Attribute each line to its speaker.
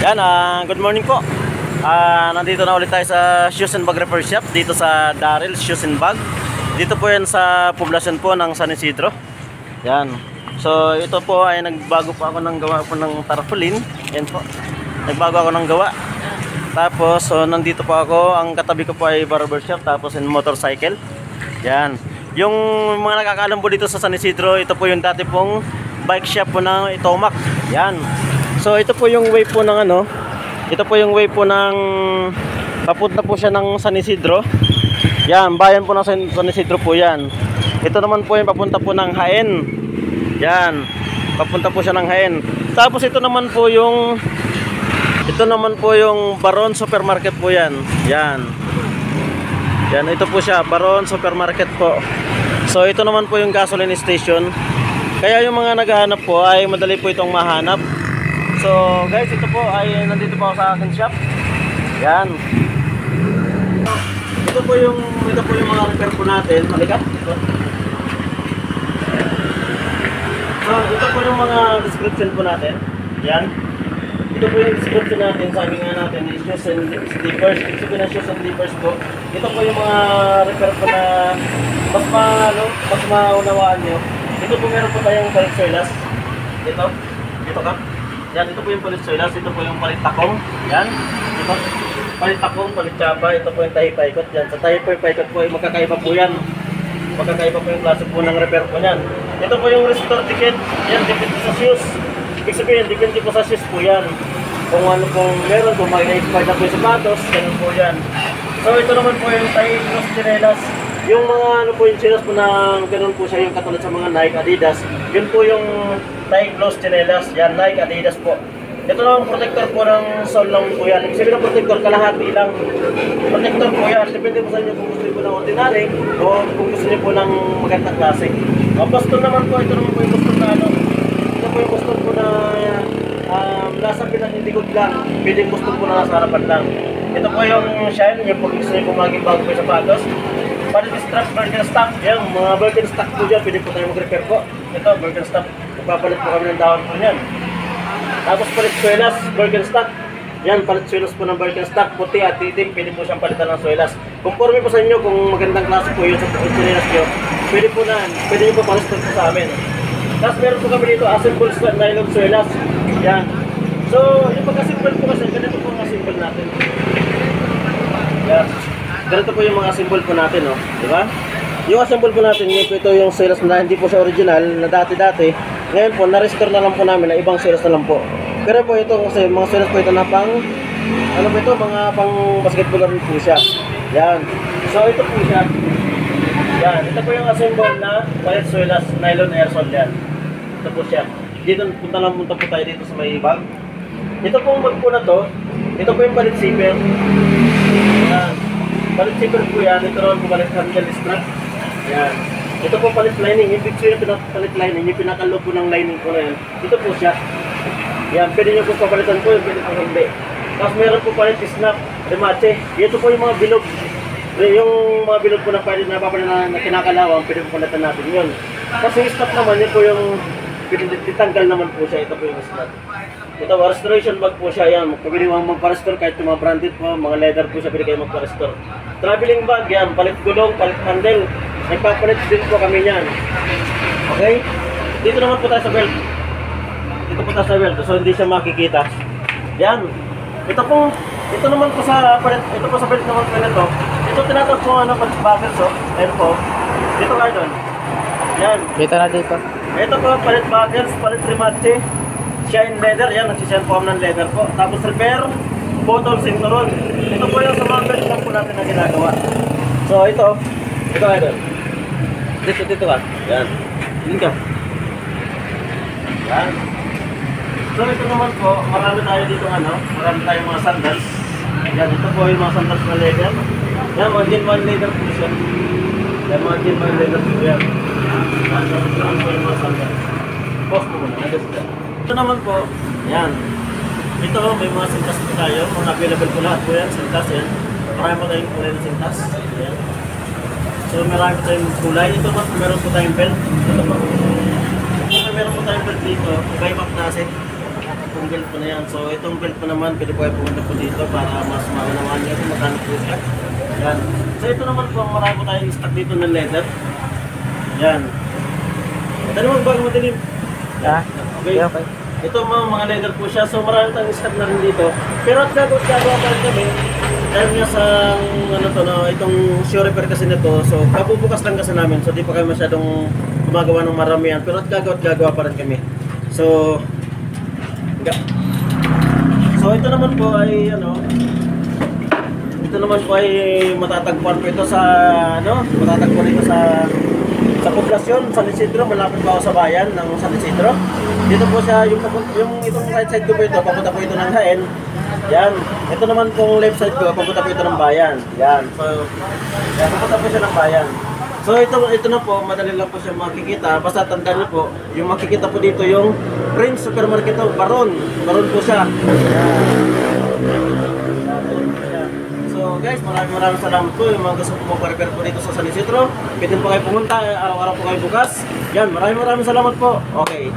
Speaker 1: Yan, good morning po. Nandito na ulit tayo sa Shoes and Bag Repair Shop dito sa Darrell Shoes and Bag. Dito po yan sa poblasyon po ng San Isidro. Yan. So ito po ay nagbago po ako ng gawa po ng tarpaulin. Yan po. Nagbago ako ng gawa. Tapos so nandito po ako, ang katabi ko po ay barber shop tapos in motorcycle. Yan. Yung mga nakakaalam po dito sa San Isidro, ito po yung dati pong bike shop po ng Itomac. Yan. So ito po yung way po ng ano. Ito po yung way po ng papunta po siya ng San Isidro. Yan, bayan po ng San Isidro po yan. Ito naman po yung papunta po ng Jaén. Yan. Papunta po siya ng Jaén. Tapos ito naman po yung Baron Supermarket po yan. Yan. Yan, ito po siya, Baron Supermarket po. So ito naman po yung gasoline station. Kaya yung mga naghahanap po ay madali po itong mahanap. So guys, ito po ay nandito po ako sa akin shop. Yan. Ito po yung mga repair po natin. Halika. So ito po yung mga description po natin. Yan. Ito po yung description natin. Sabi nga natin is shoes and slippers. Ito po na shoes and slippers po. Ito po yung mga repair po na mas maunawaan nyo. Ito po meron po tayong palit soilas. Ito ka. Yan, ito po yung palit soilas. Ito po yung palit takong. Yan. Ito. Palit takong, palit chapa. Ito po yung tahi paikot. Yan. Sa tahi paikot po ay magkakaiba po yan. Magkakaiba po yung klase po ng repair po yan. Ito po yung restore ticket. Yan, depende sa shoes. Ibig sabihin, depende po sa shoes po yan. Kung ano pong meron, kung mag-expired na po yung sapatos, ganun po yan. So ito naman po yung tahi cross chinelas. Yung mga ano po yung chinelas po na ganun po siya yung katulad sa mga Nike, Adidas. Yun po yung Nike Gloss chinelas. Yan, Nike, Adidas po. Ito lang protector po ng sole lang po yan. Ibig sabihin ng protector, kalahati lang. Protector po yan. Depende po sa inyo kung gusto niyo po ng ordinary o kung gusto niyo po ng magandang klase. Boston naman po, ito naman po yung Boston na ano. Ito po yung Boston po na nasa pinakindikod lang. Pwedeng Boston po na nasa harapan lang. Ito po yung shine, yung pag gusto niyo po maging bago po yung sapatos. Palit strap, Birkenstock. Yan, mga Birkenstock po dyan. Pwede po tayo mag-repair po. Ito, Birkenstock. Magpapalit po kami ng dahon po yan. Tapos palit suelas, Birkenstock. Yan, palit suelas po ng Birkenstock. Puti at itim, pwede po siyang palitan ng suelas. Conforme po sa inyo kung magandang klase po yun sa suelas nyo. Pwede po na, pwede nyo po palit po sa amin. Tapos meron po kami dito, assemble nylon suelas. Yan. So, yung pagka-assemble po kasi, ganito po ang assemble natin. Yan. Ganito po yung mga symbol po natin, no? Diba? Yung symbol po natin, ito yung sales na hindi po siya original, na dati-dati. Ngayon po, na-restore na lang po namin na ibang sales na lang po. Pero po ito kasi, mga sales po ito na pang, ano po ito, mga pang basketball rin po siya. Yan. So, ito po siya. Yan. Ito po yung symbol na palit suelas, nylon aerosol yan. Ito po siya. Dito, punta po tayo dito sa may bag. Ito po yung bag po na to. Ito po yung palit zipper. Yan. Palit zipper po yan, ito naman po palit handle strap. Yan. Ito po palit lining, yung picture yung palit lining, yung pinakalo po ng lining po na yan. Ito po siya. Yan, pwede nyo po papalitan po, pwede po hindi. Tapos meron po palit snap, remache. Ito po yung mga bilog. Yung mga bilog po na pwede na kinakalawang, pwede po palitan natin yun. Tapos yung snap naman, yun po yung titanggal naman po siya, ito po yung snap. Ito, restoration bag po siya, yan. Pwede mo magpa-restore kahit yung mga branded po, mga leather po siya, pwede kayo magpa-restore. Traveling bag, yan. Palit gulong, palit handle. Nagpapalit din po kami yan. Okay? Dito naman po tayo sa belt. Dito po tayo sa belt, so hindi siya makikita. Yan. Ito naman po sa belt naman po nito. Ito tinatawag po palit buckles, oh. Ayan po. Dito kayo doon. Yan.
Speaker 2: Dito na dito.
Speaker 1: Ito po, palit buckles, palit remache. Shine leather, yan, nagsishine po ng leather po. Tapos repair, bottle, cinturon. Ito po yung sa mga belt lang po natin na ginagawa. So ito kayo doon. Dito ka. Yan. Hindi ka. Yan. So ito naman po, marami tayo dito marami tayong mga sandals. Yan, ito po yung mga sandals na leather. Yan, mga genuine leather po siya. Yan, mga genuine leather po yan. Yan po yung mga sandals. Post po muna, ito naman po, yan. Ito, may mga sintas po tayo. Kung available po lahat po yan, sintas yan. Marami po tayong kulay na sintas. Yan. So, marami po tayong kulay. Ito po, meron po tayong belt. Ito po. Meron po tayong belt dito. Kay Map Nasit. yung belt po na yan. So itong belt po naman, pwede po kayo pumunta po dito para mas maunawaan nyo kung magkano po siya. Yan. So ito naman po, marami po tayong stock dito ng leather. Yan. Tadi mo bago madilim.
Speaker 2: Ha?
Speaker 1: Okay.
Speaker 2: Okay.
Speaker 1: Ito mga leather po siya. So marami tayong stock na rin dito. Pero at gagawa pa rin kami. Dahil nga sa ano to, no, itong show repair kasi nito. So kabubukas lang kasi namin. So di pa kayo masyadong gumagawa ng maramihan. Pero at gagawa pa rin kami. So ito naman po ay ano, ito naman po ay matatagpuan po ito sa ano, matatagpuan ito sa poblasyon, San Isidro, malapit pa ako sa bayan ng San Isidro. Dito po siya, yung itong right side ko po ito, papunta po ito ng Haen. Yan. Ito naman pong left side ko, papunta po ito ng bayan. Yan. So, yan, papunta po siya ng bayan. So ito na po, madali lang po siya makikita. Basta tandaan niyo po, yung makikita po dito yung Prince Supermarket, Baron. Baron po siya. Yan. So guys, maraming salamat po. Yung mga gusto po mag-repair po dito sa San Isidro, pwede po kayo pumunta, araw-araw po kayo bukas. Yan, maraming salamat po. Okay.